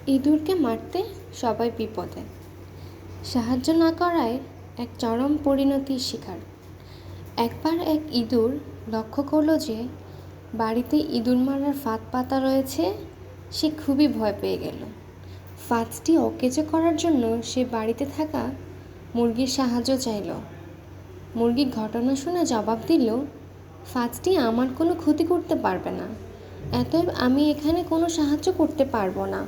ইঁদুরকে মারতে সবাই বিপদে। সাহায্য না করায় এক চরম পরিণতির শিকার। একবার এক ইঁদুর লক্ষ্য করলো যে বাড়িতে ইঁদুর মারার ফাঁদ পাতা রয়েছে। সে খুবই ভয় পেয়ে গেল। ফাঁদটি অকেজো করার জন্য সে বাড়িতে থাকা মুরগির সাহায্য চাইল। মুরগি ঘটনা শুনে জবাব দিল, ফাঁদটি আমার কোনো ক্ষতি করতে পারবে না, অতএব আমি এখানে কোনো সাহায্য করতে পারবো না।